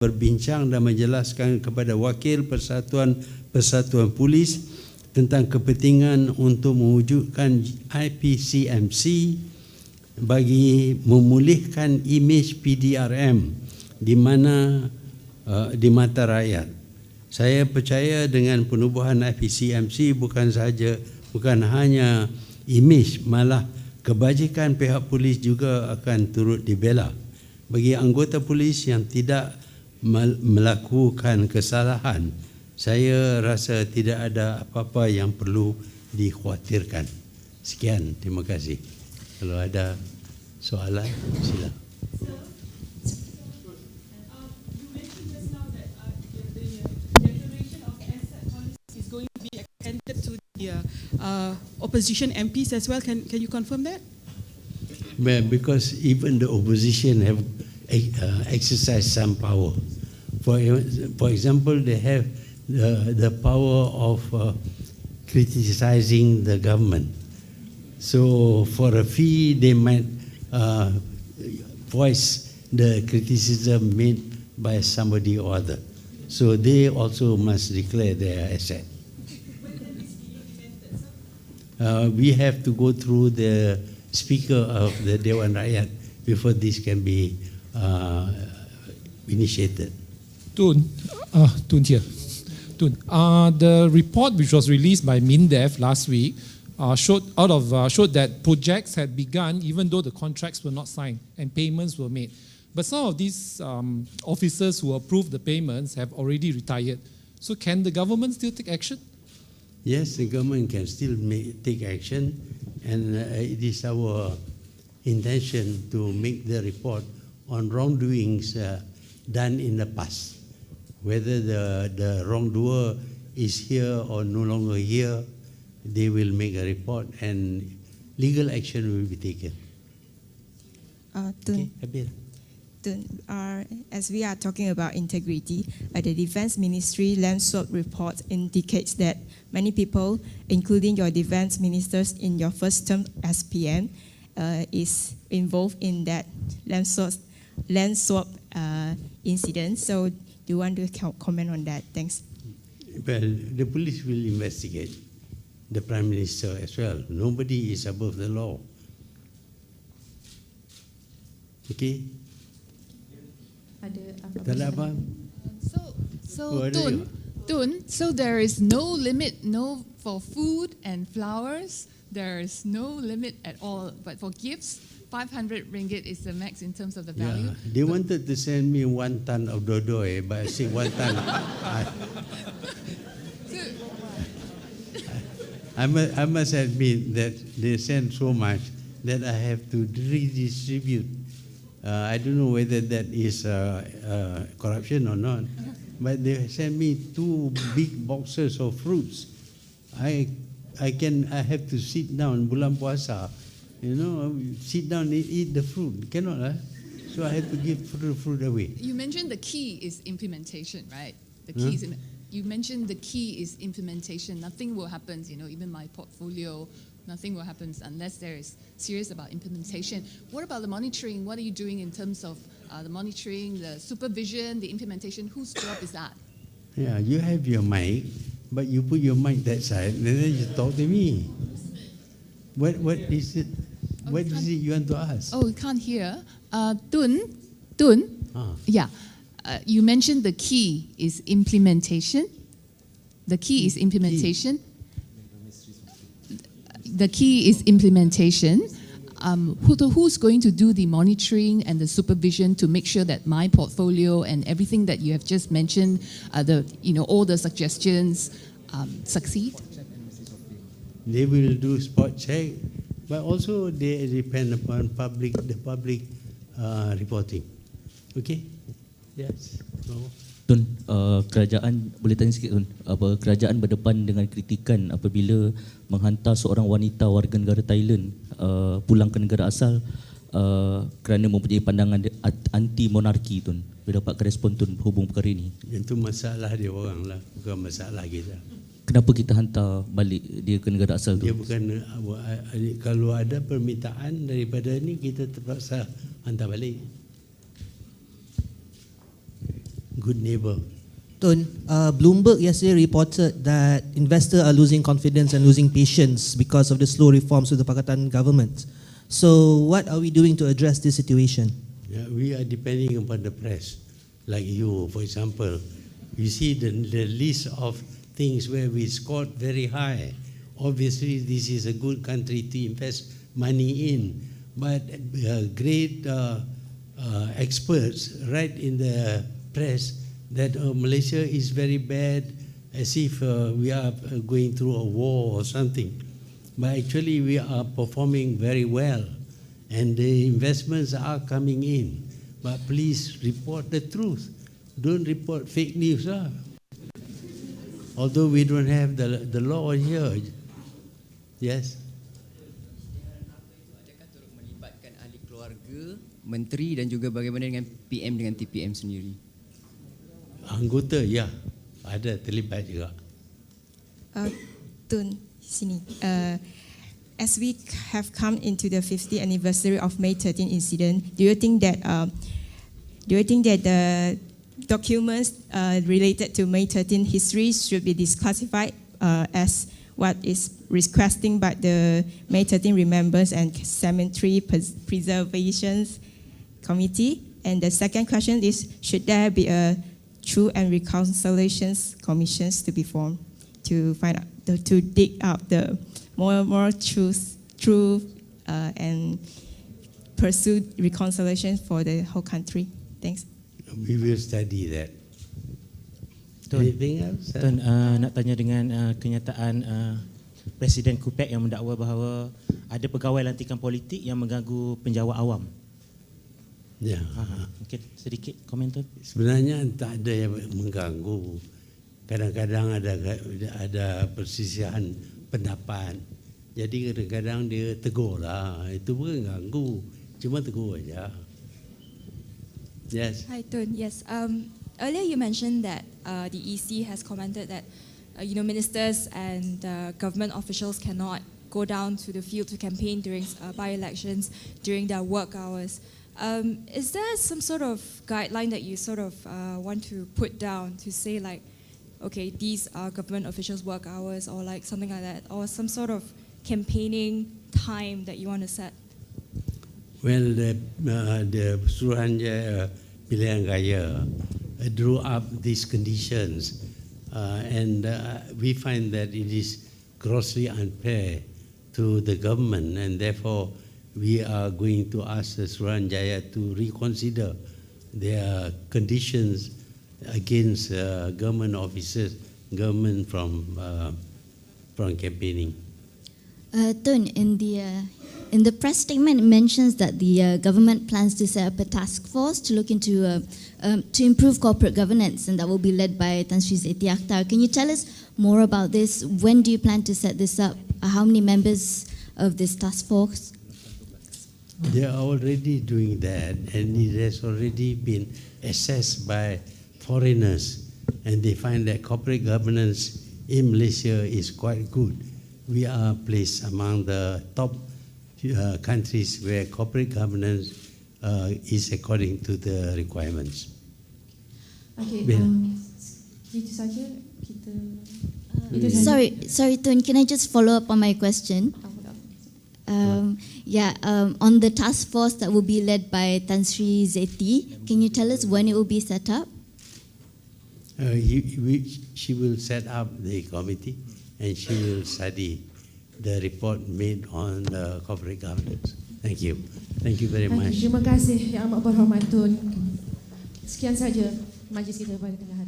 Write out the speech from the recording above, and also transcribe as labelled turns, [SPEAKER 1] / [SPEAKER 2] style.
[SPEAKER 1] berbincang dan menjelaskan kepada wakil persatuan polis tentang kepentingan untuk mewujudkan IPCMC bagi memulihkan imej PDRM di mata rakyat. Saya percaya dengan penubuhan IPCMC bukan hanya imej, malah kebajikan pihak polis juga akan turut dibela. Bagi anggota polis yang tidak melakukan kesalahan, saya rasa tidak ada apa-apa yang perlu dikhawatirkan. Sekian, terima kasih. Kalau ada soalan, silakan.
[SPEAKER 2] To the opposition MPs as well. Can you confirm that?
[SPEAKER 1] Well, because even the opposition have exercised some power. For example, they have the power of criticizing the government. So for a fee, they might voice the criticism made by somebody or other. So they also must declare their asset. We have to go through the Speaker of the Dewan Rakyat before this can be initiated.
[SPEAKER 3] Tun here. Tun, the report which was released by MINDEF last week showed that projects had begun even though the contracts were not signed and payments were made. But some of these officers who approved the payments have already retired. So can the government still take action?
[SPEAKER 1] Yes, the government can still take action, and it is our intention to make the report on wrongdoings done in the past. Whether the wrongdoer is here or no longer here, they will make a report and legal action will be taken.
[SPEAKER 4] As we are talking about integrity, the Defense Ministry land swap report indicates that many people, including your defense ministers in your first term as PM, is involved in that land swap incident. So do you want to comment on that? Thanks.
[SPEAKER 1] Well, the police will investigate, the Prime Minister as well. Nobody is above the law. Okay?
[SPEAKER 5] So there is no limit for food and flowers. There is no limit at all. But for gifts, 500 ringgit is the max in terms of the value.
[SPEAKER 1] Yeah, they wanted to send me 1 ton of dodoi, but I say 1 ton. I must admit that they send so much that I have to redistribute. I don't know whether that is corruption or not, but they sent me 2 big boxes of fruits. I have to sit down bulan puasa, sit down and eat the fruit. Cannot, so I have to give fruit away.
[SPEAKER 5] You mentioned the key is implementation, right? The key is you mentioned the key is implementation. Nothing will happen, even my portfolio. Nothing will happen unless there is serious about implementation. What about the monitoring? What are you doing in terms of the monitoring, the supervision, the implementation? Whose job is that?
[SPEAKER 1] Yeah, you have your mic, but you put your mic that side, and then you talk to me. What is it? What is it you want to ask?
[SPEAKER 5] Oh, we can't hear. Tun. Yeah. You mentioned the key is implementation. The key is implementation. The key is implementation. Who's going to do the monitoring and the supervision to make sure that my portfolio and everything that you have just mentioned, all the suggestions succeed?
[SPEAKER 1] They will do spot check, but also they depend upon the public reporting. Okay? Yes.
[SPEAKER 6] Tun, kerajaan boleh tanya sikit Tun, kerajaan berdepan dengan kritikan apabila menghantar seorang wanita warga negara Thailand pulang ke negara asal kerana mempunyai pandangan anti monarki Tun. Boleh dapatkan respon Tun berhubung perkara ini?
[SPEAKER 1] Itu masalah dia orang lah, bukan masalah kita.
[SPEAKER 6] Kenapa kita hantar balik dia ke negara asal tu?
[SPEAKER 1] Dia bukan, kalau ada permintaan daripada ni kita terpaksa hantar balik. good neighbor.
[SPEAKER 7] Tun, Bloomberg yesterday reported that investors are losing confidence and losing patience because of the slow reforms of the Pakatan government. So what are we doing to address this situation?
[SPEAKER 1] Yeah, we are depending upon the press, like you, for example. You see the list of things where we scored very high. Obviously, this is a good country to invest money in, but great experts write in the press that Malaysia is very bad, as if we are going through a war or something. But actually we are performing very well and the investments are coming in. But please report the truth. Don't report fake news. Although we don't have the law here. Yes.
[SPEAKER 8] Adakah turut melibatkan ahli keluarga, menteri dan juga bagaimana dengan PM dengan TPM sendiri?
[SPEAKER 1] Anggota, ya, ada terlibat juga.
[SPEAKER 4] Tun, sini. As we have come into the 50th anniversary of May 13 incident, do you think that the documents related to May 13 history should be declassified as what is requesting by the May 13 Remembrance and Cemetery Preservation Committee? And the second question is, should there be a Truth and Reconciliation Commissions to be formed to find out, to dig out the more truth and pursue reconciliation for the whole country? Thanks.
[SPEAKER 1] We will study that.
[SPEAKER 9] Tun,
[SPEAKER 1] Anything else?
[SPEAKER 9] Tun, nak tanya dengan kenyataan Presiden KUPEC yang mendakwa bahawa ada pegawai lantikan politik yang mengganggu penjawat awam.
[SPEAKER 1] Ya.
[SPEAKER 9] Mungkin sedikit komentar.
[SPEAKER 1] Sebenarnya tak ada yang mengganggu. Kadang-kadang ada persisihan pendapat. Jadi kadang-kadang dia tegur lah. Itu bukan ganggu, cuma tegur aja. Yes.
[SPEAKER 10] Hi Tun. Yes. Earlier you mentioned that the EC has commented that ministers and government officials cannot go down to the field to campaign during by-elections during their work hours. Is there some sort of guideline that you sort of want to put down to say like, okay, these are government officials' work hours or like something like that, or some sort of campaigning time that you want to set?
[SPEAKER 1] Well, the Suruhanjaya Pilihan Raya drew up these conditions and we find that it is grossly unfair to the government, and therefore we are going to ask the Suruhanjaya to reconsider their conditions against government officers, government from campaigning.
[SPEAKER 11] Tun, in the press statement, it mentions that the government plans to set up a task force to look into to improve corporate governance, and that will be led by Tan Sri Zeti Akhtar. Can you tell us more about this? When do you plan to set this up? How many members of this task force?
[SPEAKER 1] They are already doing that, and it has already been assessed by foreigners, and they find that corporate governance in Malaysia is quite good. We are placed among the top countries where corporate governance is according to the requirements.
[SPEAKER 12] Okay, itu saja kita.
[SPEAKER 11] Sorry, Tun. Can I just follow up on my question? On the task force that will be led by Tan Sri Zeti, can you tell us when it will be set up?
[SPEAKER 1] She will set up the committee and she will study the report made on the corporate governance. Thank you. Thank you very much.
[SPEAKER 12] Terima kasih Yang Amat Berhormat Tun. Sekian saja majlis kita pada tengah hari.